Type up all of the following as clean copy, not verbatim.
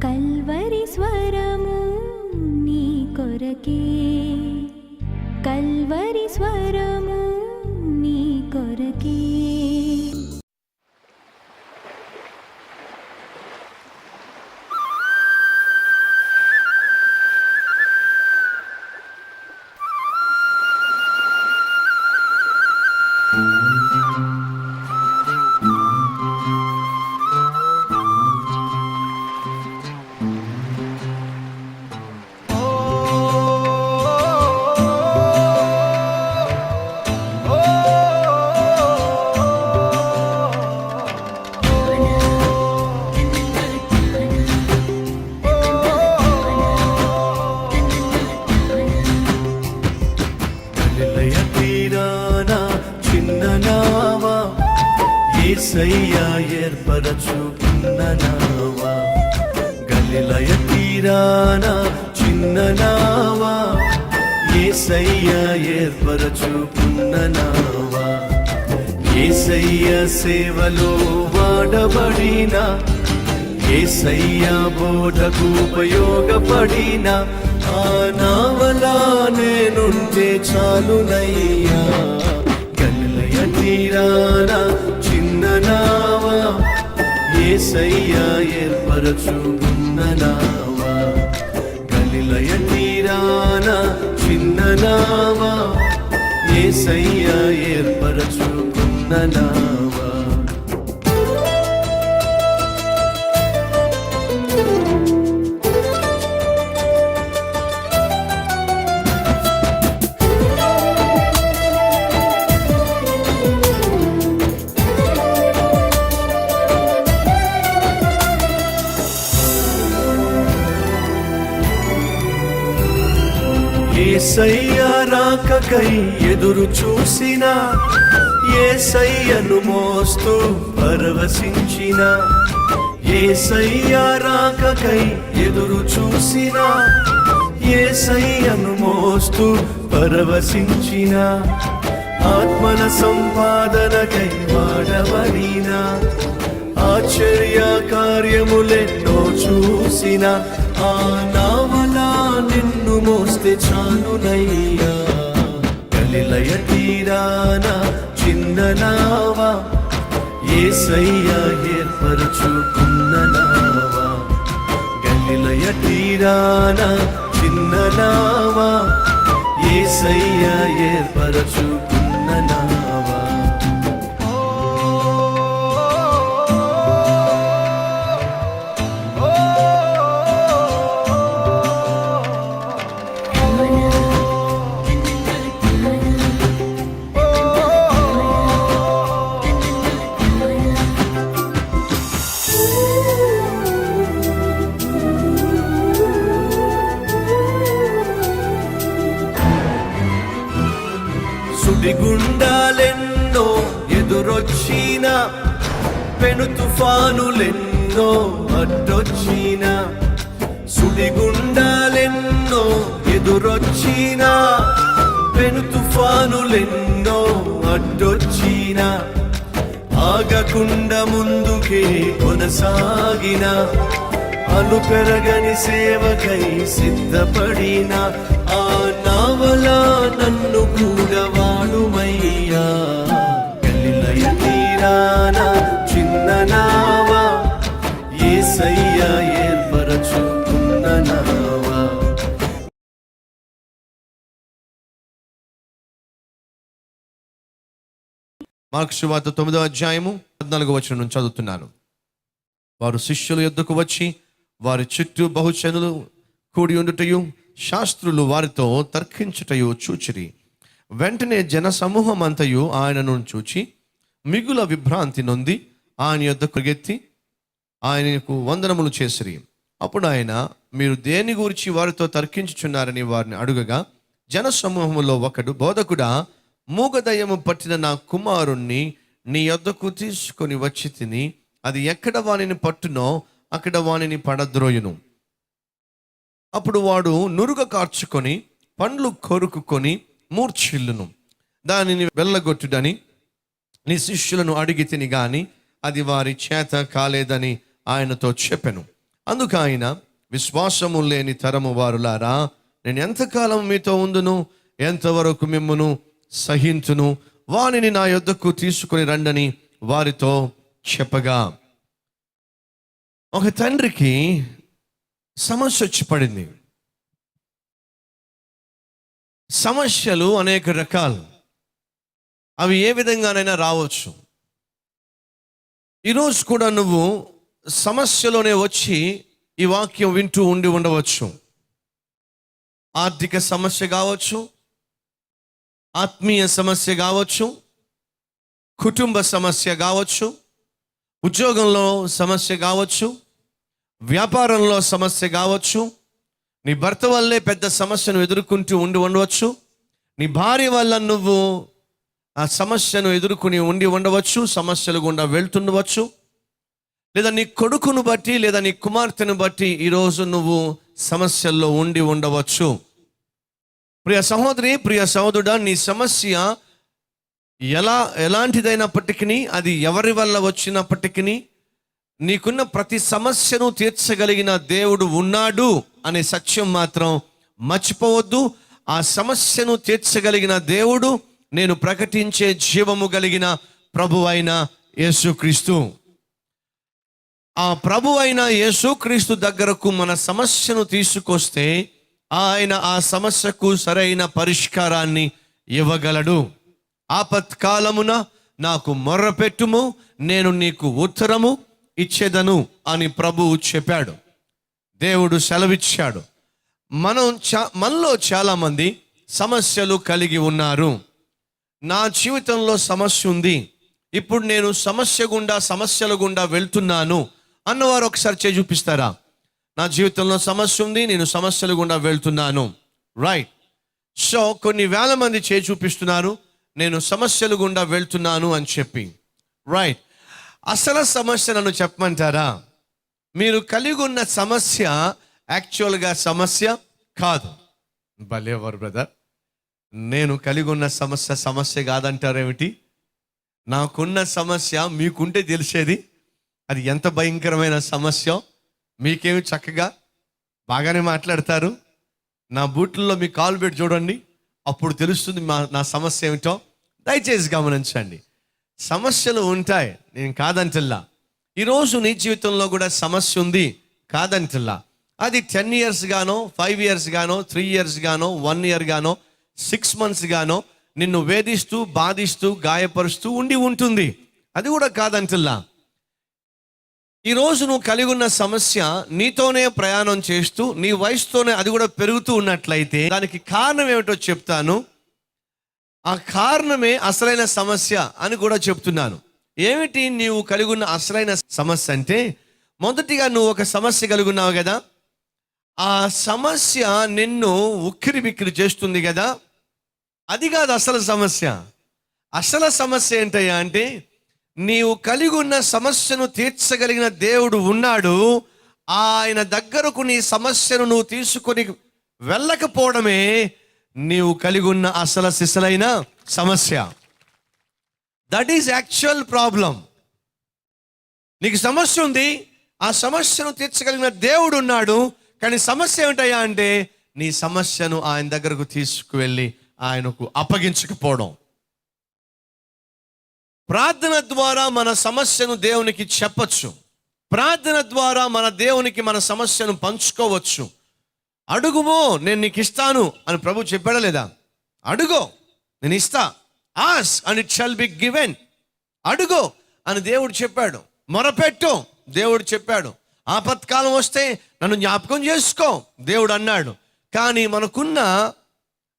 Calvary స్వరము నీ కొరకే, కల్వరి స్వరము నీ కొరకే. యేసయ్యా ఏర్పరచుకున్న నావా, గలిలయ తీరాన చిన్న నావా, యేసయ్యా ఏర్పరచుకున్న నావా. యేసయ్య సేవలో వాడబడిన, యేసయ్య బోధకు ఉపయోగపడిన ఆ నావలా నేనుంటే చాలునయ్యా. గలిలయ తీరాన చిన్న నావా, యేసయ్య ఏర్పరచుకున్న నావా, గలిలయ తీరాన చిన్న నావా, యేసయ్య ఏర్పరచుకున్న నావా. యేసయ్య రాకకై ఎదురు చూసిన, యేసయ్యను మోస్తూ పరవశించిన, యేసయ్య రాకకై ఎదురు చూసిన, యేసయ్యను మోస్తూ పరవశించిన, ఆత్మల సంపాదనకై వాడబడిన, ఆశ్చర్య కార్యములెన్నో చూసిన ఆ నావలా నిన్ను మోస్తే చాలునయ్యా. గలిలయ తీరాన చిన్న నావా, యేసయ్య ఏర్పరచుకున్న నావా, గలిలయ తీరాన చిన్న నావా, యేసయ్య ఏర్పరచుకున్న నావా. సుడిగుండాలెన్నో ఎదురొచ్చిన, పెను తుఫానులెన్నో అడ్డొచ్చిన, సుడిగుండాలెన్నో ఎదురొచ్చిన, పెను తుఫానులెన్నో అడ్డొచ్చిన, ఆగకుండా ముందుకే కొనసాగిన, అలు పెరగని సేవకై సిద్ధపడిన ఆ నావలా నన్ను కూడా వాడుమయ్యా. గలిలయ తీరాన చిన్న నావా, యేసయ్య ఏర్పరచుకున్న నావా. మార్కు సువార్త 9వ అధ్యాయము 14వ వచనం నుంచి చదువుతున్నాను. వారు శిష్యుల యొద్దకు వచ్చి వారి చుట్టూ బహుజనులు కూడి ఉండుటయు, శాస్త్రులు వారితో తర్కించుటయు చూచిరి. వెంటనే జన సమూహం అంతయు ఆయనను చూచి మిగుల విభ్రాంతి నొంది ఆయన యొద్దకు పరిగెత్తి ఆయనకు వందనములు చేసిరి. అప్పుడు ఆయన, మీరు దేని గురించి వారితో తర్కించుచున్నారని వారిని అడుగగా, జన సమూహములో ఒకడు, బోధకుడా, మూగదయ్యము పట్టిన నా కుమారుణ్ణి నీ యొద్దకు తీసుకొని వచ్చి తిని, అది ఎక్కడ వానిని పట్టునో అక్కడ వానిని పడద్రోయును. అప్పుడు వాడు నురుగ కార్చుకొని పండ్లు కొరుకుకొని మూర్ఛిల్లును. దానిని వెళ్ళగొట్టుడని నీ శిష్యులను అడిగి తిని గాని అది వారి చేత కాలేదని ఆయనతో చెప్పెను. అందుకు ఆయన, విశ్వాసము లేని తరము వారులారా, నేను ఎంతకాలం మీతో ఉందును, ఎంతవరకు మిమ్మును సహించును, వానిని నా యొద్దకు తీసుకుని రండని వారితో చెప్పగా, ఒక తండ్రికి సమస్య వచ్చి పడింది. సమస్యలు అనేక రకాలు, అవి ఏ విధంగానైనా రావచ్చు. ఈరోజు కూడా నువ్వు సమస్యలోనే వచ్చి ఈ వాక్యం వింటూ ఉండవచ్చు. ఆర్థిక సమస్య కావచ్చు, ఆత్మీయ సమస్య కావచ్చు, కుటుంబ సమస్య కావచ్చు, ఉద్యోగంలో సమస్య కావచ్చు, వ్యాపారంలో సమస్య కావచ్చు, నీ భర్త వల్లే పెద్ద సమస్యను ఎదుర్కొంటూ ఉండవచ్చు, నీ భార్య వల్ల నువ్వు ఆ సమస్యను ఎదుర్కొని ఉండవచ్చు, సమస్యలు గుండా వెళ్తుండవచ్చు, లేదా నీ కొడుకును బట్టి లేదా నీ కుమార్తెను బట్టి ఈరోజు నువ్వు సమస్యల్లో ఉండవచ్చు. ప్రియ సహోదరి, ప్రియ సహోదరుడా, నీ సమస్య ఎలాంటిదైనప్పటికీ, అది ఎవరి వల్ల వచ్చినప్పటికీ, నీకున్న ప్రతి సమస్యను తీర్చగలిగిన దేవుడు ఉన్నాడు అనే సత్యం మాత్రం మర్చిపోవద్దు. ఆ సమస్యను తీర్చగలిగిన దేవుడు నేను ప్రకటించే జీవము కలిగిన ప్రభు అయిన యేసుక్రీస్తు. ఆ ప్రభు అయిన యేసుక్రీస్తు దగ్గరకు మన సమస్యను తీసుకొస్తే ఆయన ఆ సమస్యకు సరైన పరిష్కారాన్ని ఇవ్వగలడు. ఆపత్కాలమున నాకు మొర్రపెట్టుము, నేను నీకు ఉత్తరము ఇచ్చేదను అని ప్రభువు చెప్పాడు. దేవుడు సెలవిచ్చాడు. మనలో చాలామంది సమస్యలు కలిగి ఉన్నారు. నా జీవితంలో సమస్య ఉంది, ఇప్పుడు నేను సమస్యల గుండా వెళ్తున్నాను అన్నవారు ఒకసారి చేయి చూపిస్తారా? నా జీవితంలో సమస్య ఉంది, నేను సమస్యల గుండా వెళ్తున్నాను. రైట్. సో కొన్ని వేల మంది చేయి చూపిస్తున్నారు, నేను సమస్యల గుండా వెళ్తున్నాను అని చెప్పి. రైట్. అసలు సమస్య నన్ను చెప్పమంటారా? మీరు కలిగి ఉన్న సమస్య యాక్చువల్గా సమస్య కాదు. భలేవారు బ్రదర్, నేను కలిగి ఉన్న సమస్య కాదంటారేమిటి? నాకున్న సమస్య మీకుంటే తెలిసేది అది ఎంత భయంకరమైన సమస్య. మీకేమి చక్కగా బాగానే మాట్లాడతారు. నా బూట్లలో మీ కాలు పెట్టి చూడండి, అప్పుడు తెలుస్తుంది నా సమస్య ఏమిటో. దయచేసి గమనించండి. సమస్యలు ఉంటాయి, నేను కాదంటల్లా. ఈరోజు నీ జీవితంలో కూడా సమస్య ఉంది, కాదంటల్లా. అది 10 years గానో, 5 years గానో, 3 years గానో, 1 year గానో, 6 months గానో నిన్ను వేధిస్తూ, బాధిస్తూ, గాయపరుస్తూ ఉంటుంది. అది కూడా కాదంటల్లా. ఈరోజు నువ్వు కలిగి ఉన్న సమస్య నీతోనే ప్రయాణం చేస్తూ, నీ వయసుతోనే అది కూడా పెరుగుతూ ఉన్నట్లయితే దానికి కారణం ఏమిటో చెప్తాను. ఆ కారణమే అసలైన సమస్య అని కూడా చెప్తున్నాను. ఏమిటి నీవు కలిగి ఉన్న అసలైన సమస్య అంటే, మొదటిగా నువ్వు ఒక సమస్య కలిగి ఉన్నావు కదా, ఆ సమస్య నిన్ను ఉక్కిరి బిక్కిరి చేస్తుంది కదా, అది కాదు అసలు సమస్య. అసలు సమస్య ఏంటయ్యా అంటే, నీవు కలిగి ఉన్న సమస్యను తీర్చగలిగిన దేవుడు ఉన్నాడు. ఆయన దగ్గరకు నీ సమస్యను నువ్వు తీసుకొని వెళ్ళకపోవడమే నీవు కలిగి ఉన్న అసలు సిసలైన సమస్య. That is actual problem. నీకు సమస్య ఉంది, ఆ సమస్యను తీర్చగలిగిన దేవుడు ఉన్నాడు. కానీ సమస్య ఏమిటయ్యా అంటే, నీ సమస్యను ఆయన దగ్గరకు తీసుకువెళ్ళి ఆయనకు అప్పగించకపోవడం. ప్రార్థన ద్వారా మన సమస్యను దేవునికి చెప్పచ్చు. ప్రార్థన ద్వారా మన దేవునికి మన సమస్యను పంచుకోవచ్చు. అడుగుమో, నేను నీకు ఇస్తాను అని ప్రభు చెప్పాడా లేదా? అడుగో, నేను ఇస్తా. Ask and it shall be given. అడుగో అని దేవుడు చెప్పాడు. మొరపెట్టు, దేవుడు చెప్పాడు. ఆపత్కాలం వస్తే నన్ను జ్ఞాపకం చేసుకో, దేవుడు అన్నాడు. కానీ మనకున్న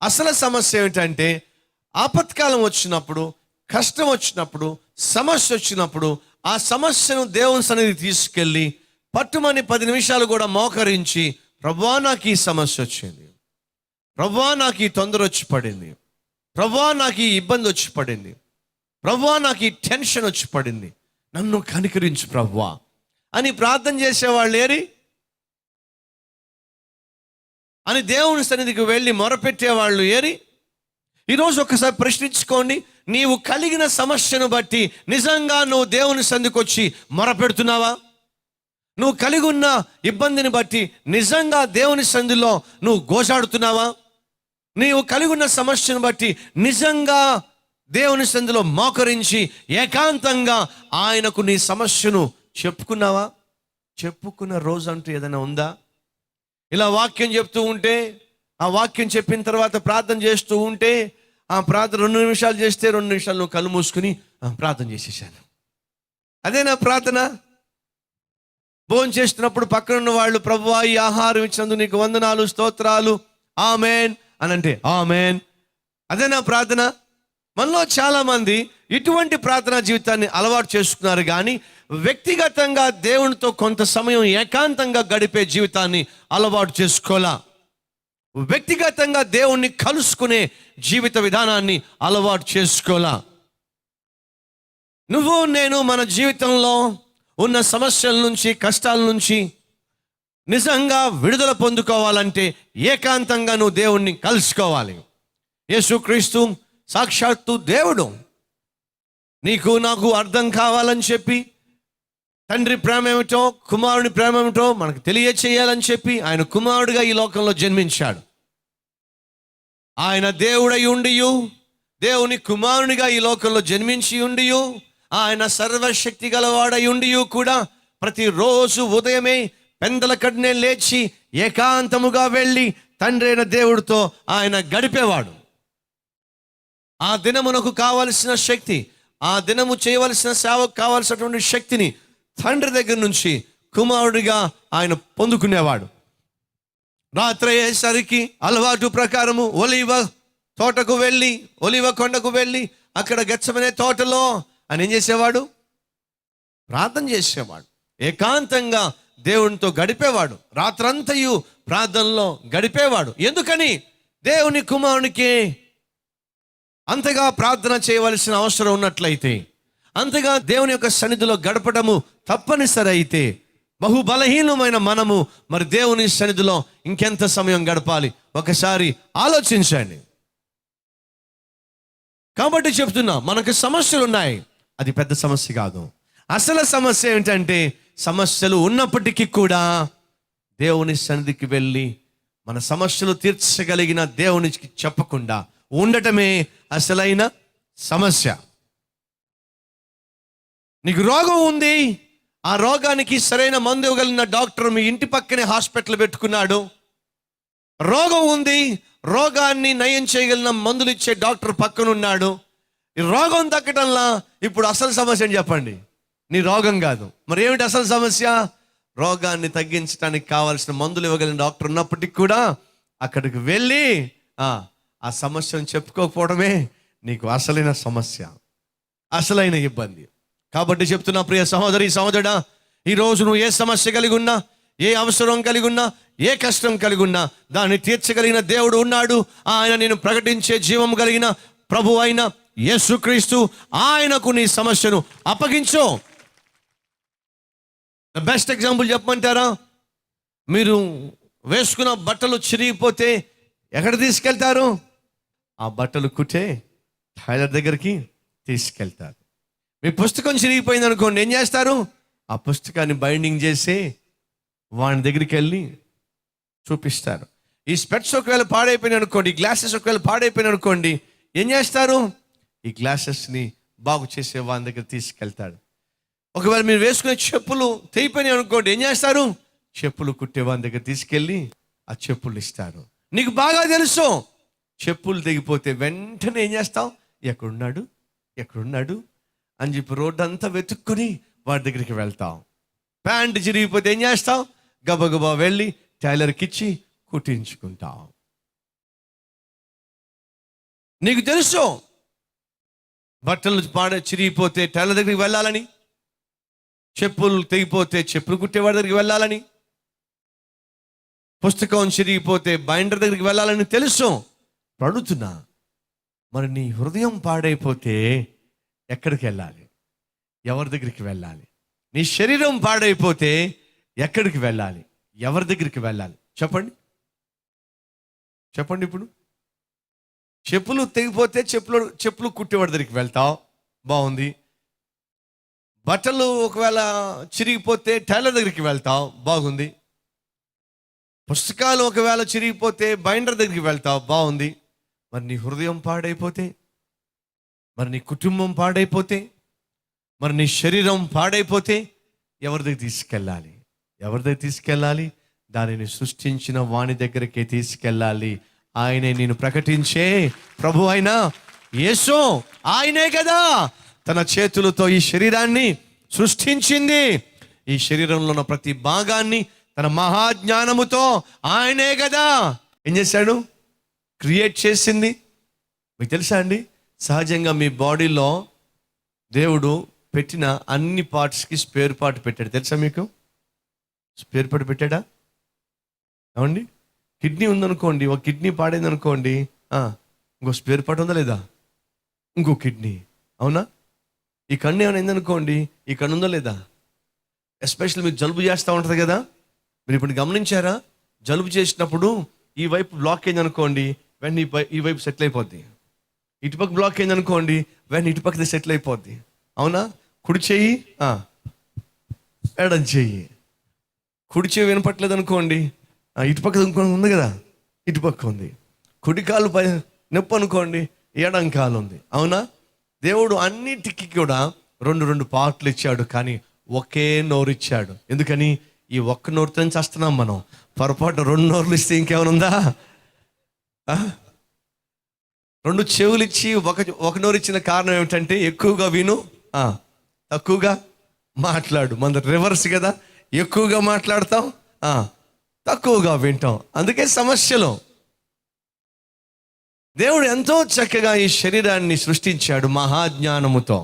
అసలు సమస్య ఏమిటంటే, ఆపత్కాలం వచ్చినప్పుడు, కష్టం వచ్చినప్పుడు, సమస్య వచ్చినప్పుడు ఆ సమస్యను దేవుని సన్నిధి తీసుకెళ్ళి పట్టుమని 10 నిమిషాలు కూడా మోకరించి, ప్రభువా నాకు ఈ సమస్య వచ్చింది, ప్రభువా నాకు ఈ తొందర వచ్చి పడింది, ప్రభువా నాకు ఈ ఇబ్బంది వచ్చి పడింది, ప్రభువా నాకు ఈ టెన్షన్ వచ్చి పడింది, నన్ను కనికరించు ప్రభువా అని ప్రార్థన చేసేవాళ్ళు ఏరి అని దేవుని సన్నిధికి వెళ్ళి మొరపెట్టేవాళ్ళు ఏరి? ఈరోజు ఒకసారి ప్రశ్నించుకోండి, నీవు కలిగిన సమస్యను బట్టి నిజంగా నువ్వు దేవుని సందుకు వచ్చి మొరపెడుతున్నావా? నువ్వు కలిగి ఉన్న ఇబ్బందిని బట్టి నిజంగా దేవుని సంధిలో నువ్వు గోజాడుతున్నావా? నీవు కలిగి ఉన్న సమస్యను బట్టి నిజంగా దేవుని సంధిలో మోకరించి ఏకాంతంగా ఆయనకు నీ సమస్యను చెప్పుకున్నావా? చెప్పుకున్న రోజు అంటూ ఏదైనా ఉందా? ఇలా వాక్యం చెప్తూ ఉంటే, ఆ వాక్యం చెప్పిన తర్వాత ప్రార్థన చేస్తూ ఉంటే, ఆ ప్రార్థన 2 నిమిషాలు చేస్తే 2 నిమిషాలు నువ్వు కళ్ళు మూసుకుని ప్రార్థన చేసేసాను, అదేనా ప్రార్థన? భోజనం చేస్తున్నప్పుడు పక్కన ఉన్న వాళ్ళు, ప్రభువా ఈ ఆహారం ఇచ్చినందుకు నీకు వందనాలు, స్తోత్రాలు, ఆమెన్ అని అంటే ఆమెన్, అదేనా ప్రార్థన? మనలో చాలా మంది ఇటువంటి ప్రార్థనా జీవితాన్ని అలవాటు చేసుకున్నారు, కానీ వ్యక్తిగతంగా దేవునితో కొంత సమయం ఏకాంతంగా గడిపే జీవితాన్ని అలవాటు చేసుకోవాలా. వ్యక్తిగతంగా దేవుణ్ణి కలుసుకునే జీవిత విధానాన్ని అలవాటు చేసుకోవాలా. నువ్వు నేను మన జీవితంలో ఉన్న సమస్యల నుంచి, కష్టాల నుంచి నిజంగా విడుదల పొందుకోవాలంటే ఏకాంతంగా నువ్వు దేవుణ్ణి కలుసుకోవాలి. యేసుక్రీస్తు సాక్షాత్తు దేవుడు. నీకు నాకు అర్థం కావాలని చెప్పి, తండ్రి ప్రేమ ఏమిటో, కుమారుని ప్రేమ ఏమిటో మనకు తెలియచేయాలని చెప్పి ఆయన కుమారుడిగా ఈ లోకంలో జన్మించాడు. ఆయన దేవుడై ఉండియు, దేవుని కుమారునిగా ఈ లోకంలో జన్మించి ఉండియు, ఆయన సర్వశక్తి గలవాడై ఉండియు కూడా ప్రతిరోజు ఉదయమే పెందల కడనే లేచి ఏకాంతముగా వెళ్ళి తండ్రి అయిన దేవుడితో ఆయన గడిపేవాడు. ఆ దినమునకు కావలసిన శక్తి, ఆ దినము చేయవలసిన సేవకు కావలసినటువంటి శక్తిని తండ్రి దగ్గర నుంచి కుమారుడిగా ఆయన పొందుకునేవాడు. రాత్రి అయ్యేసరికి అలవాటు ప్రకారము ఒలీవ తోటకు వెళ్ళి, ఒలీవ కొండకు వెళ్ళి అక్కడ గెత్సెమనే తోటలో ఆయన ఏం చేసేవాడు? ప్రార్థన చేసేవాడు. ఏకాంతంగా దేవునితో గడిపేవాడు. రాత్రంతయు ప్రార్థనలో గడిపేవాడు. ఎందుకని? దేవుని కుమారునికి అంతగా ప్రార్థన చేయవలసిన అవసరం ఉన్నట్లయితే, అంతగా దేవుని యొక్క సన్నిధిలో గడపడము తప్పనిసరి అయితే, బహుబలహీనమైన మనము మరి దేవుని సన్నిధిలో ఇంకెంత సమయం గడపాలి? ఒకసారి ఆలోచించండి. కాబట్టి చెప్తున్నా, మనకు సమస్యలు ఉన్నాయి, అది పెద్ద సమస్య కాదు. అసలు సమస్య ఏంటంటే, సమస్యలు ఉన్నప్పటికీ కూడా దేవుని సన్నిధికి వెళ్ళి మన సమస్యలు తీర్చగలిగిన దేవునికి చెప్పకుండా ఉండటమే అసలైన సమస్య. నీకు రోగం ఉంది, ఆ రోగానికి సరైన మందు ఇవ్వగలిగిన డాక్టర్ మీ ఇంటి పక్కనే హాస్పిటల్ పెట్టుకున్నాడు. రోగం ఉంది, రోగాన్ని నయం చేయగలిగిన మందులు ఇచ్చే డాక్టర్ పక్కనున్నాడు. ఈ రోగం తగ్గటంలా ఇప్పుడు అసలు సమస్య అని చెప్పండి. నీ రోగం కాదు, మరి ఏమిటి అసలు సమస్య? రోగాన్ని తగ్గించడానికి కావాల్సిన మందులు ఇవ్వగలిగిన డాక్టర్ ఉన్నప్పటికీ కూడా అక్కడికి వెళ్ళి ఆ సమస్యను చెప్పుకోకపోవడమే నీకు అసలైన సమస్య, అసలైన ఇబ్బంది. కాబట్టి చెప్తున్నా ప్రియ సహోదరి సహోదరుడా, ఈరోజు నువ్వు ఏ సమస్య కలిగి ఉన్నా, ఏ అవసరం కలిగి ఉన్నా, ఏ కష్టం కలిగి ఉన్నా దాన్ని తీర్చగలిగిన దేవుడు ఉన్నాడు. ఆయన నేను ప్రకటించే జీవం కలిగిన ప్రభు అయిన యేసుక్రీస్తు. ఆయనకు నీ సమస్యను అప్పగించు. బెస్ట్ ఎగ్జాంపుల్ చెప్పమంటారా? మీరు వేసుకున్న బట్టలు చిరిగిపోతే ఎక్కడ తీసుకెళ్తారు? ఆ బట్టలు కుట్టే టైలర్ దగ్గరికి తీసుకెళ్తారు. మీ పుస్తకం చిరిగిపోయింది అనుకోండి, ఏం చేస్తారు? ఆ పుస్తకాన్ని బైండింగ్ చేసి వాని దగ్గరికి వెళ్ళి చూపిస్తారు. ఈ స్పెట్స్ ఒకవేళ పాడైపోయినాయి అనుకోండి, ఈ గ్లాసెస్ ఒకవేళ పాడైపోయినాయి అనుకోండి, ఏం చేస్తారు? ఈ గ్లాసెస్ని బాగు చేసే వాని దగ్గర తీసుకెళ్తాడు. ఒకవేళ మీరు వేసుకునే చెప్పులు తెగిపోయినాయి అనుకోండి, ఏం చేస్తారు? చెప్పులు కుట్టే వాని దగ్గర తీసుకెళ్ళి ఆ చెప్పులు ఇస్తారు. నీకు బాగా తెలుసు, చెప్పులు తెగిపోతే వెంటనే ఏం చేస్తావు? ఎక్కడున్నాడు ఎక్కడున్నాడు అని చెప్పి రోడ్డు అంతా వెతుక్కుని వాడి దగ్గరికి వెళ్తావు. ప్యాంటు చిరిగిపోతే ఏం చేస్తావు? గబగబా వెళ్ళి టైలర్కి ఇచ్చి కుట్టించుకుంటావు. నీకు తెలుసు బట్టలు చిరిగిపోతే టైలర్ దగ్గరికి వెళ్ళాలని, చెప్పులు తెగిపోతే చెప్పులు కుట్టేవాడి దగ్గరికి వెళ్ళాలని, పుస్తకం చిరిగిపోతే బైండర్ దగ్గరికి వెళ్ళాలని తెలుసు. అడుగుతున్నా, మరి నీ హృదయం పాడైపోతే ఎక్కడికి వెళ్ళాలి? ఎవరి దగ్గరికి వెళ్ళాలి? నీ శరీరం పాడైపోతే ఎక్కడికి వెళ్ళాలి? ఎవరి దగ్గరికి వెళ్ళాలి? చెప్పండి చెప్పండి. ఇప్పుడు చెప్పులు తెగిపోతే చెప్పులు కుట్టేవాడి దగ్గరికి వెళ్తావు, బాగుంది. బట్టలు ఒకవేళ చిరిగిపోతే టైలర్ దగ్గరికి వెళ్తావు, బాగుంది. పుస్తకాలు ఒకవేళ చిరిగిపోతే బైండర్ దగ్గరికి వెళ్తావు, బాగుంది. మరి నీ హృదయం పాడైపోతే, మరి నీ కుటుంబం పాడైపోతే, మరి నీ శరీరం పాడైపోతే ఎవరి దగ్గర తీసుకెళ్ళాలి? ఎవరి దగ్గర తీసుకెళ్ళాలి? దానిని సృష్టించిన వాని దగ్గరికి తీసుకెళ్ళాలి. ఆయనే నేను ప్రకటించే ప్రభు అయిన యేసు. ఆయనే కదా తన చేతులతో ఈ శరీరాన్ని సృష్టించింది. ఈ శరీరంలో ఉన్న ప్రతి భాగాన్ని తన మహాజ్ఞానముతో ఆయనే కదా ఏం చేశాడు? క్రియేట్ చేసింది. మీకు తెలుసా అండి, సహజంగా మీ బాడీలో దేవుడు పెట్టిన అన్ని పార్ట్స్కి స్పేర్ పార్ట్ పెట్టాడు. తెలుసా మీకు? స్పేర్ పార్ట్ పెట్టాడా? ఏమండి, కిడ్నీ ఉందనుకోండి, ఒక కిడ్నీ పాడైంది అనుకోండి, ఇంకో స్పేర్ పార్ట్ ఉందా లేదా? ఇంకో కిడ్నీ. అవునా? ఈ కన్ను ఏమైనా అయిందనుకోండి, ఈ కన్ను ఉందా లేదా? ఎస్పెషల్లీ మీరు జలుబు చేస్తూ ఉంటుంది కదా, మీరు ఇప్పుడు గమనించారా? జలుబు చేసినప్పుడు ఈ వైపు బ్లాక్ అయింది అనుకోండి, వెంటనే ఈ వైపు సెటిల్ అయిపోద్ది. ఇటుపక్క బ్లాక్ అయింది అనుకోండి, వెంటనే ఇటుపక్కది సెటిల్ అయిపోద్ది. అవునా? కుడి చెయ్యి, ఎడం చెయ్యి. కుడి చెయ్యి వినపట్లేదు అనుకోండి, ఇటుపక్క ఉంది కదా, ఇటుపక్క ఉంది. కుడి కాలు పై నొప్పి అనుకోండి, ఎడం కాలు ఉంది. అవునా? దేవుడు అన్నిటికీ కూడా రెండు పార్ట్లు ఇచ్చాడు, కానీ ఒకే నోరు ఇచ్చాడు. ఎందుకని? ఈ ఒక్క నోరుతో చేస్తున్నాం మనం. పొరపాటు 2 నోర్లు ఇస్తే ఇంకేమైనా ఉందా? 2 చెవులు ఇచ్చి ఒక నోరు ఇచ్చిన కారణం ఏమిటంటే ఎక్కువగా విను, తక్కువగా మాట్లాడు. మన రివర్స్ కదా, ఎక్కువగా మాట్లాడతాం, తక్కువగా వింటాం. అందుకే సమస్యలు. దేవుడు ఎంతో చక్కగా ఈ శరీరాన్ని సృష్టించాడు మహాజ్ఞానముతో.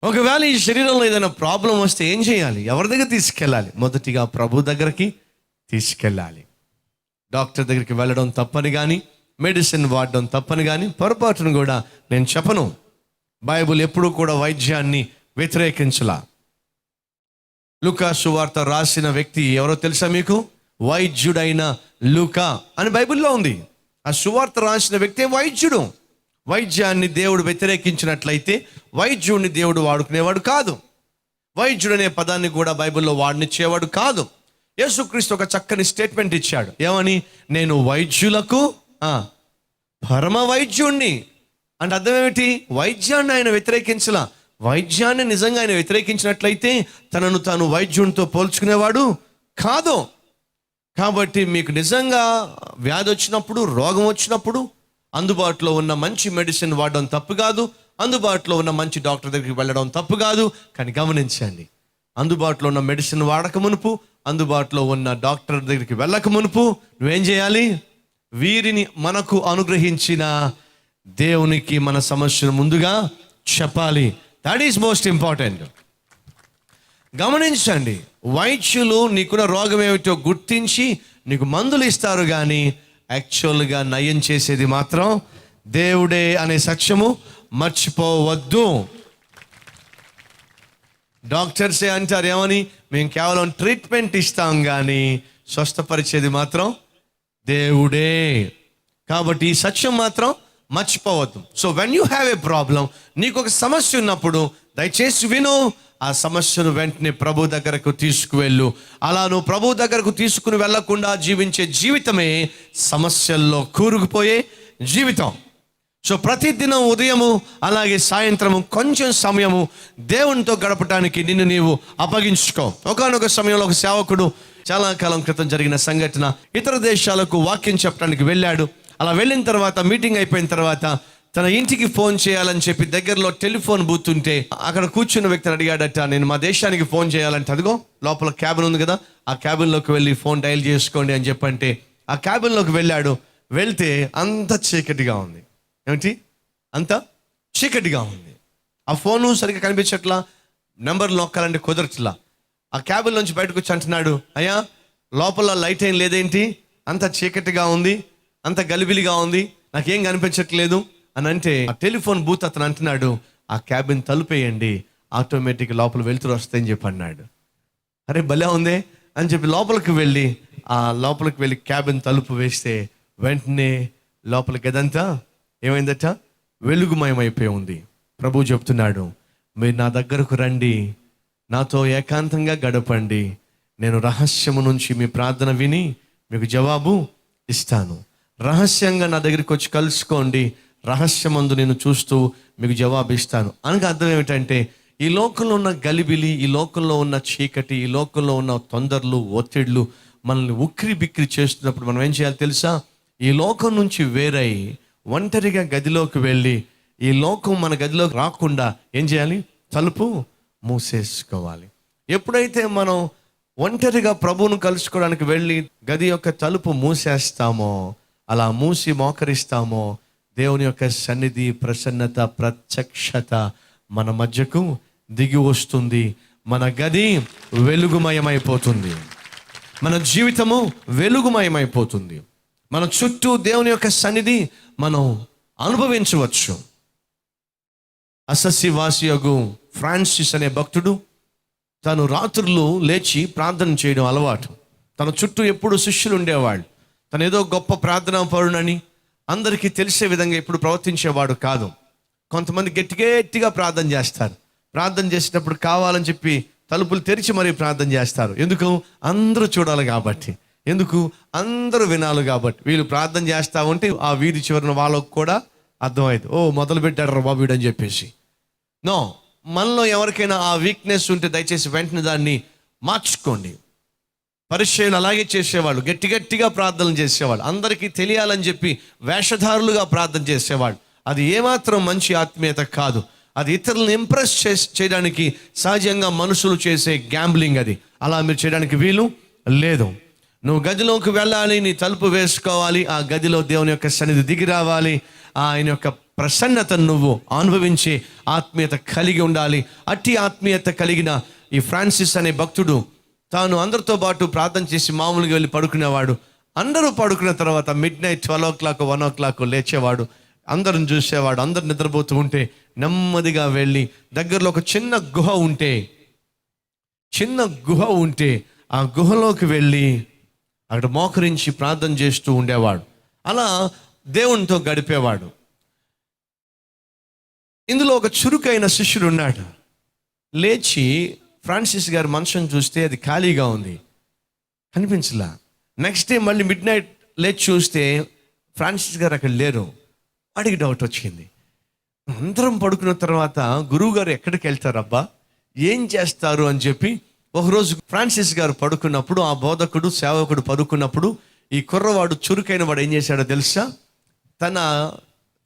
ఒకవేళ ఈ శరీరంలో ఏదైనా ప్రాబ్లం వస్తే ఏం చేయాలి? ఎవరి దగ్గర తీసుకెళ్ళాలి? మొదటిగా ప్రభు దగ్గరికి తీసుకెళ్ళాలి. డాక్టర్ దగ్గరికి వెళ్ళడం తప్పని కానీ, మెడిసిన్ వాడడం తప్పని కానీ పొరపాటును కూడా నేను చెప్పను. బైబిల్ ఎప్పుడూ కూడా వైద్యాన్ని వ్యతిరేకించలా. లూకా సువార్త రాసిన వ్యక్తి ఎవరో తెలుసా మీకు? వైద్యుడైన లూకా అని బైబిల్లో ఉంది. ఆ సువార్త రాసిన వ్యక్తే వైద్యుడు. వైద్యాన్ని దేవుడు వ్యతిరేకించినట్లయితే వైద్యుడిని దేవుడు వాడుకునేవాడు కాదు. వైద్యుడు అనే పదాన్ని కూడా బైబిల్లో వాడనిచ్చేవాడు కాదు. యేసుక్రీస్తు ఒక చక్కని స్టేట్మెంట్ ఇచ్చాడు. ఏమని? నేను వైద్యులకు పరమ వైద్యుణ్ణి. అంటే అర్థం ఏమిటి? వైద్యాన్ని ఆయన వ్యతిరేకించలా. వైద్యాన్ని నిజంగా ఆయన వ్యతిరేకించినట్లయితే తనను తాను వైద్యునితో పోల్చుకునేవాడు కాదు. కాబట్టి మీకు నిజంగా వ్యాధి వచ్చినప్పుడు, రోగం వచ్చినప్పుడు అందుబాటులో ఉన్న మంచి మెడిసిన్ వాడడం తప్పు కాదు. అందుబాటులో ఉన్న మంచి డాక్టర్ దగ్గరికి వెళ్ళడం తప్పు కాదు. కానీ గమనించండి, అందుబాటులో ఉన్న మెడిసిన్ వాడక మునుపు, అందుబాటులో ఉన్న డాక్టర్ దగ్గరికి వెళ్ళక మునుపు నువ్వేం చేయాలి? వీరిని మనకు అనుగ్రహించిన దేవునికి మన సమస్యను ముందుగా చెప్పాలి. That is most important. గమనించండి, వైద్యులు నీకున్న రోగం ఏమిటో గుర్తించి నీకు మందులు ఇస్తారు, కానీ యాక్చువల్గా నయం చేసేది మాత్రం దేవుడే అనే సత్యము మర్చిపోవద్దు. డాక్టర్సే అంటారు ఏమని? మేము కేవలం ట్రీట్మెంట్ ఇస్తాం, కానీ స్వస్థపరిచేది మాత్రం దేవుడే. కాబట్టి ఈ సత్యం మాత్రం మర్చిపోవద్దు. So when you have a problem, నీకు ఒక సమస్య ఉన్నప్పుడు దయచేసి విను. ఆ సమస్యను వెంటనే ప్రభు దగ్గరకు తీసుకువెళ్ళు. అలా నువ్వు ప్రభు దగ్గరకు తీసుకుని వెళ్లకుండా జీవించే జీవితమే సమస్యల్లో కూరుకుపోయే జీవితం. సో ప్రతిదినం ఉదయము అలాగే సాయంత్రము కొంచెం సమయము దేవునితో గడపడానికి నిన్ను నీవు అప్పగించుకో. ఒకానొక సమయంలో ఒక సేవకుడు, చాలా కాలం క్రితం జరిగిన సంఘటన, ఇతర దేశాలకు వాక్యం చెప్పడానికి వెళ్ళాడు. అలా వెళ్ళిన తర్వాత, మీటింగ్ అయిపోయిన తర్వాత తన ఇంటికి ఫోన్ చేయాలని చెప్పి దగ్గరలో టెలిఫోన్ బూత్ ఉంటే అక్కడ కూర్చున్న వ్యక్తిని అడిగాడట, నేను మా దేశానికి ఫోన్ చేయాలంటే అదిగో లోపల క్యాబిన్ ఉంది కదా, ఆ క్యాబిన్లోకి వెళ్ళి ఫోన్ డయల్ చేసుకోండి అని చెప్పంటే ఆ క్యాబిన్లోకి వెళ్ళాడు. వెళ్తే అంత చీకటిగా ఉంది. ఏమిటి? అంత చీకటిగా ఉంది. ఆ ఫోను సరిగ్గా కనిపించట్లా, నెంబర్ నొక్కాలంటే కుదరట్లా. ఆ క్యాబిన్ నుంచి బయటకు వచ్చి అంటున్నాడు, అయ్యా లోపల లైట్ ఏం లేదేంటి, అంత చీకటిగా ఉంది, అంత గలిబిలిగా ఉంది, నాకేం కనిపించట్లేదు అని అంటే ఆ టెలిఫోన్ బూత్ అతను అంటున్నాడు, ఆ క్యాబిన్ తలుపేయండి, ఆటోమేటిక్ లోపల వెళ్తురు వస్తాయని చెప్పి అన్నాడు. అరే భలే ఉందే అని చెప్పి లోపలికి వెళ్ళి క్యాబిన్ తలుపు వేస్తే వెంటనే లోపల గదంతా ఏమైందట? వెలుగుమయమైపోయి ఉంది. ప్రభు చెప్తున్నాడు, మీరు నా దగ్గరకు రండి, నాతో ఏకాంతంగా గడపండి, నేను రహస్యము నుంచి మీ ప్రార్థన విని మీకు జవాబు ఇస్తాను. రహస్యంగా నా దగ్గరికి వచ్చి కలుసుకోండి, రహస్యమందు నేను చూస్తూ మీకు జవాబు ఇస్తాను. అనగా అర్థం ఏమిటంటే, ఈ లోకంలో ఉన్న గలిబిలి, ఈ లోకంలో ఉన్న చీకటి, ఈ లోకంలో ఉన్న తొందరలు, ఒత్తిళ్లు మనల్ని ఉక్కిరి బిక్కిరి చేస్తున్నప్పుడు మనం ఏం చేయాలి తెలుసా? ఈ లోకం నుంచి వేరై ఒంటరిగా గదిలోకి వెళ్ళి, ఈ లోకం మన గదిలోకి రాకుండా ఏం చేయాలి? తలుపు మూసేసుకోవాలి. ఎప్పుడైతే మనం ఒంటరిగా ప్రభువును కలుసుకోవడానికి వెళ్ళి గది యొక్క తలుపు మూసేస్తామో, అలా మూసి మోకరిస్తామో, దేవుని యొక్క సన్నిధి, ప్రసన్నత, ప్రత్యక్షత మన మధ్యకు దిగి వస్తుంది. మన గది వెలుగుమయమైపోతుంది, మన జీవితము వెలుగుమయమైపోతుంది. మన చుట్టూ దేవుని యొక్క సన్నిధి మనం అనుభవించవచ్చు. అసస్సి వాసియగు ఫ్రాన్సిస్ అనే భక్తుడు తను రాత్రులు లేచి ప్రార్థన చేయడం అలవాటు. తన చుట్టూ ఎప్పుడు శిష్యులు ఉండేవాళ్ళు. తను ఏదో గొప్ప ప్రార్థనా పరుడని అందరికీ తెలిసే విధంగా ఎప్పుడు ప్రవర్తించేవాడు కాదు. కొంతమంది గట్టిగా ప్రార్థన చేస్తారు. ప్రార్థన చేసేటప్పుడు కావాలని చెప్పి తలుపులు తెరిచి మరీ ప్రార్థన చేస్తారు. ఎందుకు? అందరూ చూడాలి కాబట్టి, ఎందుకు? అందరూ వినాలి కాబట్టి. వీళ్ళు ప్రార్థన చేస్తా ఉంటే ఆ వీధి చివరిన వాళ్ళకు కూడా అర్థమైంది, ఓ మొదలు పెట్టాడు బాబు వీడు అని చెప్పేసి. నో, మనలో ఎవరికైనా ఆ వీక్నెస్ ఉంటే దయచేసి వెంటనే దాన్ని మార్చుకోండి. పరిచయం అలాగే చేసేవాళ్ళు, గట్టిగా ప్రార్థనలు చేసేవాళ్ళు, అందరికీ తెలియాలని చెప్పి వేషధారులుగా ప్రార్థన చేసేవాళ్ళు. అది ఏమాత్రం మంచి ఆత్మీయత కాదు. అది ఇతరులను ఇంప్రెస్ చేయడానికి సహజంగా మనుషులు చేసే గ్యాంబ్లింగ్. అది అలా మీరు చేయడానికి వీలు లేదు. నువ్వు గదిలోకి వెళ్ళాలి, నీ తలుపు వేసుకోవాలి, ఆ గదిలో దేవుని యొక్క సన్నిధి దిగి రావాలి, ఆయన యొక్క ప్రసన్నతను నువ్వు అనుభవించే ఆత్మీయత కలిగి ఉండాలి. అట్టి ఆత్మీయత కలిగిన ఈ ఫ్రాన్సిస్ అనే భక్తుడు తాను అందరితో పాటు ప్రార్థన చేసి మామూలుగా వెళ్ళి పడుకునేవాడు. అందరూ పడుకున్న తర్వాత midnight 12 o'clock 1 o'clock లేచేవాడు, అందరిని చూసేవాడు. అందరు నిద్రపోతూ ఉంటే నెమ్మదిగా వెళ్ళి దగ్గరలో ఒక చిన్న గుహ ఉంటే ఆ గుహలోకి వెళ్ళి అక్కడ మోకరించి ప్రార్థన చేస్తూ ఉండేవాడు. అలా దేవునితో గడిపేవాడు. ఇందులో ఒక చురుకైన శిష్యుడు ఉన్నాడు. లేచి ఫ్రాన్సిస్ గారి మంచం చూస్తే అది ఖాళీగా ఉంది, కనిపించలా. నెక్స్ట్ డే మళ్ళీ midnight లేచి చూస్తే ఫ్రాన్సిస్ గారు అక్కడ లేరు. వాడికి డౌట్ వచ్చింది. అందరం పడుకున్న తర్వాత గురువు గారు ఎక్కడికి వెళ్తారబ్బా, ఏం చేస్తారు అని చెప్పి ఒకరోజు ఫ్రాన్సిస్ గారు పడుకున్నప్పుడు, ఆ బోధకుడు సేవకుడు పడుకున్నప్పుడు, ఈ కుర్రవాడు చురుకైన వాడు ఏం చేశాడో తెలుసా? తన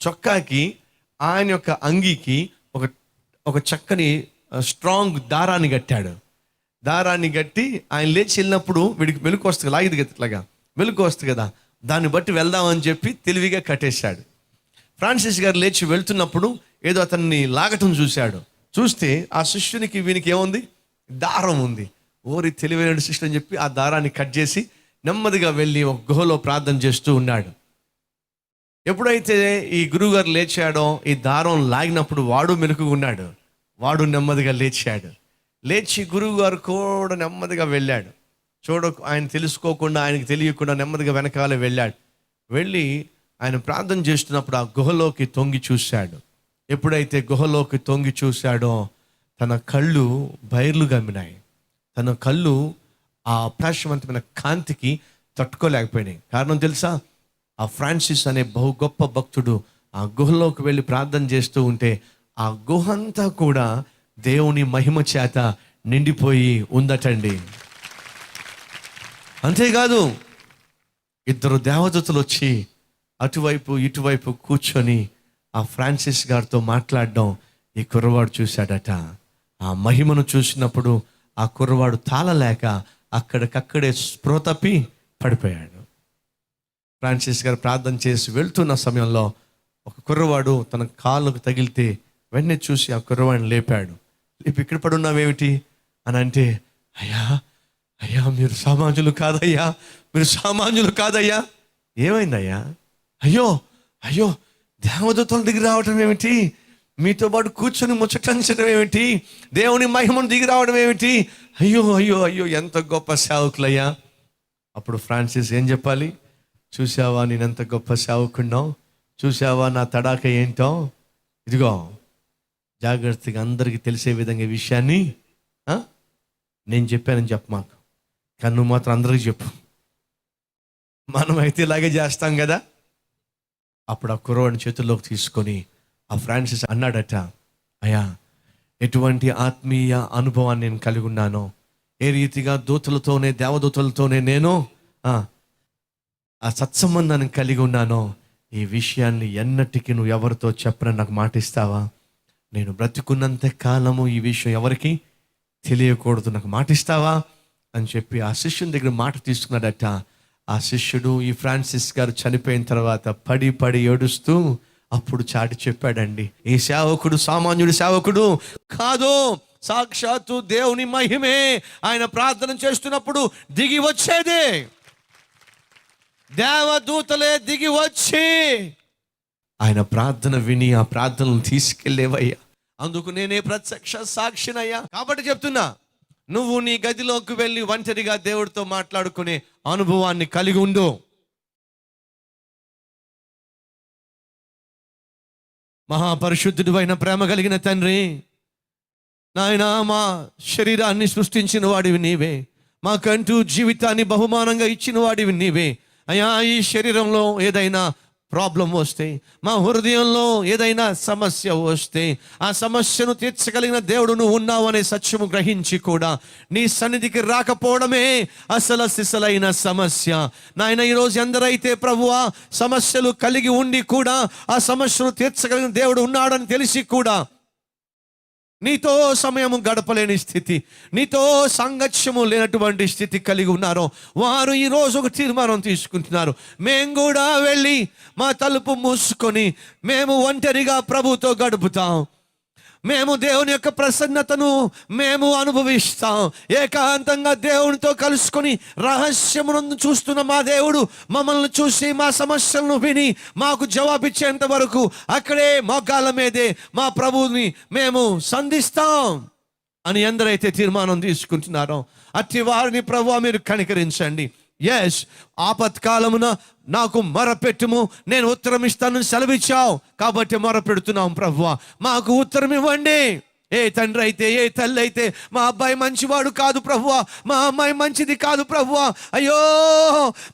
చొక్కాకి, ఆయన యొక్క అంగీకి ఒక చక్కని స్ట్రాంగ్ దారాన్ని కట్టాడు. దారాన్ని కట్టి ఆయన లేచి వెళ్ళినప్పుడు వీడికి మెలకు వస్తుంది, లాగిది కదా, ఇట్లాగా మెలకు వస్తుంది కదా, దాన్ని బట్టి వెళ్దామని చెప్పి తెలివిగా కట్టేశాడు. ఫ్రాన్సిస్ గారు లేచి వెళ్తున్నప్పుడు ఏదో అతన్ని లాగటం చూశాడు. చూస్తే ఆ శిష్యునికి వీనికి ఏముంది? దారం ఉంది. ఓరి తెలివైన శిష్యుడు అని చెప్పి ఆ దారాన్ని కట్ చేసి నెమ్మదిగా వెళ్ళి ఒక గుహలో ప్రార్థన చేస్తూ ఉన్నాడు. ఎప్పుడైతే ఈ గురువుగారు లేచాడో, ఈ దారం లాగినప్పుడు వాడు మెలకుగా ఉన్నాడు. వాడు నెమ్మదిగా లేచాడు. లేచి గురువు గారు కూడా నెమ్మదిగా వెళ్ళాడు. ఆయన తెలుసుకోకుండా, ఆయనకి తెలియకుండా నెమ్మదిగా వెనకాలే వెళ్ళాడు. వెళ్ళి ఆయన ప్రార్థన చేస్తున్నప్పుడు ఆ గుహలోకి తొంగి చూశాడు. ఎప్పుడైతే గుహలోకి తొంగి చూశాడో తన కళ్ళు బైర్లు గమ్మినాయి. తన కళ్ళు ఆ ప్రకాశవంతమైన కాంతికి తట్టుకోలేకపోయినాయి. కారణం తెలుసా? ఆ ఫ్రాన్సిస్ అనే బహు గొప్ప భక్తుడు ఆ గుహలోకి వెళ్ళి ప్రార్థన చేస్తూ ఉంటే ఆ గుహ అంతా కూడా దేవుని మహిమ చేత నిండిపోయి ఉందటండి. అంతేకాదు, 2 దేవదూతలు వచ్చి అటువైపు ఇటువైపు కూర్చొని ఆ ఫ్రాన్సిస్ గారితో మాట్లాడడం ఈ కుర్రవాడు చూశాడట. ఆ మహిమను చూసినప్పుడు ఆ కుర్రవాడు తాళలేక అక్కడికక్కడే స్పృహ తప్పి పడిపోయాడు. ఫ్రాన్సిస్ గారు ప్రార్థన చేసి వెళ్తున్న సమయంలో ఒక కుర్రవాడు తన కాళ్ళకు తగిలితే వెంటనే చూసి ఆ కుర్రవాడిని లేపాడు. లేపి, ఇక్కడ పడున్నావేమిటి అని అంటే, అయ్యా మీరు సామాన్యులు కాదయ్యా, మీరు సామాన్యులు కాదయ్యా. ఏమైందయ్యా? అయ్యో దేవదూతల దిగి రావటం ఏమిటి, మీతో పాటు కూర్చొని ముచ్చటించడం ఏమిటి, దేవుని మహిమను దిగి రావడం ఏమిటి, అయ్యో ఎంత గొప్ప సేవకులయ్యా. అప్పుడు ఫ్రాన్సిస్ ఏం చెప్పాలి? చూసావా నేనెంత గొప్ప సేవకున్నావు, చూసావా నా తడాక ఏంటో, ఇదిగో జాగ్రత్తగా అందరికీ తెలిసే విధంగా ఈ విషయాన్ని నేను చెప్పానని చెప్పు మాకు, కానీ నువ్వు మాత్రం అందరికీ చెప్పు. మనమైతే ఇలాగే చేస్తాం కదా. అప్పుడు ఆ కుర్రవాడిని చేతుల్లోకి తీసుకొని ఆ ఫ్రాన్సిస్ అన్నాడట, అయ్యా ఎటువంటి ఆత్మీయ అనుభవాన్ని నేను కలిగి ఉన్నానో, ఏ రీతిగా దూతలతోనే దేవదూతలతోనే నేను ఆ సత్సంబంధాన్ని కలిగి ఉన్నానో, ఈ విషయాన్ని ఎన్నటికీ నువ్వు ఎవరితో చెప్పనని నాకు మాటిస్తావా? నేను బ్రతికున్నంత కాలము ఈ విషయం ఎవరికి తెలియకూడదు, నాకు మాటిస్తావా అని చెప్పి ఆ శిష్యుని దగ్గర మాట తీసుకున్నాడట. ఆ శిష్యుడు ఈ ఫ్రాన్సిస్ గారు చనిపోయిన తర్వాత పడి పడి ఏడుస్తూ అప్పుడు చాటి చెప్పాడండి, ఈ సేవకుడు సామాన్యుడు సేవకుడు కాదు, సాక్షాత్తు దేవుని మహిమే ఆయన ప్రార్థన చేస్తున్నప్పుడు దిగి వచ్చేది. దేవదూతలే దిగి వచ్చి ఆయన ప్రార్థన విని ఆ ప్రార్థనలు తీసుకెళ్ళేవయ్యా. అందుకు నేనే ప్రత్యక్ష సాక్షినయ్యా. కాబట్టి చెప్తున్నా, నువ్వు నీ గదిలోకి వెళ్ళి ఒంటరిగా దేవుడితో మాట్లాడుకునే అనుభవాన్ని కలిగి ఉండు. మహాపరిశుద్ధుడు అయిన ప్రేమ కలిగిన తండ్రి, నాయనా మా శరీరాన్ని సృష్టించిన వాడివి నీవే, మాకంటూ జీవితాన్ని బహుమానంగా ఇచ్చిన వాడివి నీవే అయ్యా. ఈ శరీరంలో ఏదైనా ప్రాబ్లం వస్తే, మా హృదయంలో ఏదైనా సమస్య వస్తే, ఆ సమస్యను తీర్చగలిగిన దేవుడు నువ్వు ఉన్నావు అనే సత్యము గ్రహించి కూడా నీ సన్నిధికి రాకపోవడమే అసలు సిసలైన సమస్య. నాయన ఈరోజు ఎందరైతే ప్రభువా సమస్యలు కలిగి ఉండి కూడా ఆ సమస్యను తీర్చగలిగిన దేవుడు ఉన్నాడని తెలిసి కూడా నీతో సమయము గడపలేని స్థితి, నీతో సాంగత్యము లేనటువంటి స్థితి కలిగి ఉన్నారో వారు ఈరోజు ఒక తీర్మానం తీసుకుంటున్నారు. మేము కూడా వెళ్ళి మా తలుపు మూసుకొని మేము ఒంటరిగా ప్రభుతో గడుపుతాం, మేము దేవుని యొక్క ప్రసన్నతను మేము అనుభవిస్తాం, ఏకాంతంగా దేవునితో కలుసుకొని రహస్యమును చూస్తున్న మా దేవుడు మమ్మల్ని చూసి మా సమస్యలను విని మాకు జవాబిచ్చేంత వరకు అక్కడే మోకాళ్ళ మీదే మా ప్రభువుని మేము సంధిస్తాం అని ఎందరైతే తీర్మానం తీసుకుంటున్నారో అట్టి వారిని ప్రభువా మీరు కనికరించండి. ఎస్, ఆపత్కాలమున నాకు మొరపెట్టుము, నేను ఉత్తరం ఇస్తానని సెలవిచ్చావు కాబట్టి మొరపెడుతున్నాం ప్రభువా, మాకు ఉత్తరం ఇవ్వండి. ఏ తండ్రి అయితే, ఏ తల్లి అయితే మా అబ్బాయి మంచివాడు కాదు ప్రభువా, మా అమ్మాయి మంచిది కాదు ప్రభువా, అయ్యో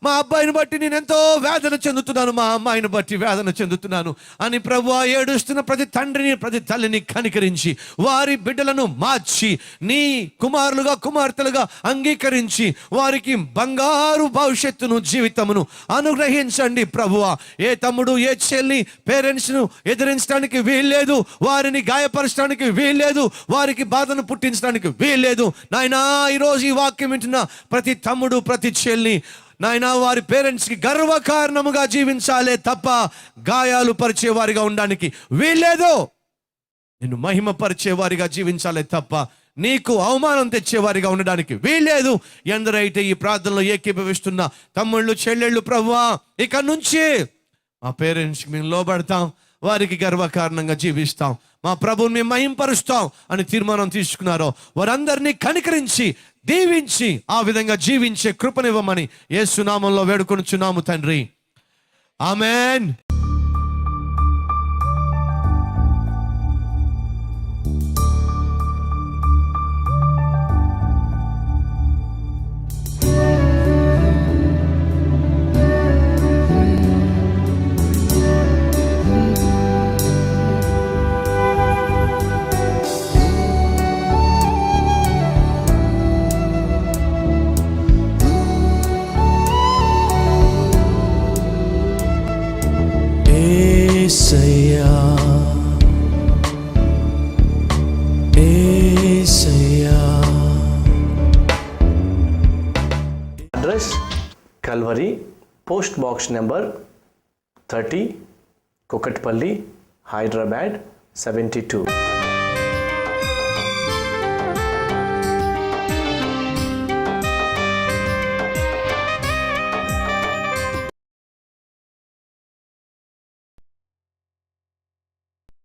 మా అబ్బాయిని బట్టి నేను ఎంతో వేదన చెందుతున్నాను, మా అమ్మాయిని బట్టి వేదన చెందుతున్నాను అని ప్రభువా ఏడుస్తున్న ప్రతి తండ్రిని ప్రతి తల్లిని కనికరించి వారి బిడ్డలను మార్చి నీ కుమారులుగా కుమార్తెలుగా అంగీకరించి వారికి బంగారు భవిష్యత్తును జీవితమును అనుగ్రహించండి ప్రభువా. ఏ తమ్ముడు ఏ చెల్లి పేరెంట్స్ను ఎదిరించడానికి వీల్లేదు, వారిని గాయపరచడానికి వీల్లేదు, వారికి బాధను పుట్టించడానికి వీల్లేదు. నాయనా ఈరోజు ఈ వాక్యం వింటున్న ప్రతి తమ్ముడు ప్రతి చెల్లి నాయనా వారి పేరెంట్స్కి గర్వకారణముగా జీవించాలే తప్ప గాయాలు పరిచే వారిగా ఉండడానికి వీల్లేదు. నిన్ను మహిమపరిచే వారిగా జీవించాలే తప్ప నీకు అవమానం తెచ్చేవారిగా ఉండడానికి వీల్లేదు. ఎందరైతే ఈ ప్రార్థనలో ఏకీభవిస్తున్న తమ్ముళ్ళు చెల్లెళ్ళు ప్రభువా ఇక నుంచి మా పేరెంట్స్కి మేము లోబడతాం, వారికి గర్వకారణంగా జీవిస్తాం, మా ప్రభువుని మేము మహింపరుస్తాం అని తీర్మానం తీసుకున్నారో వారందరినీ కనికరించి దీవించి ఆ విధంగా జీవించే కృపనివ్వమని యేసు నామములో వేడుకొనుచున్నాము తండ్రి, ఆమేన్. Address Calvary, post box number 30, Kukatpally, Hyderabad 72.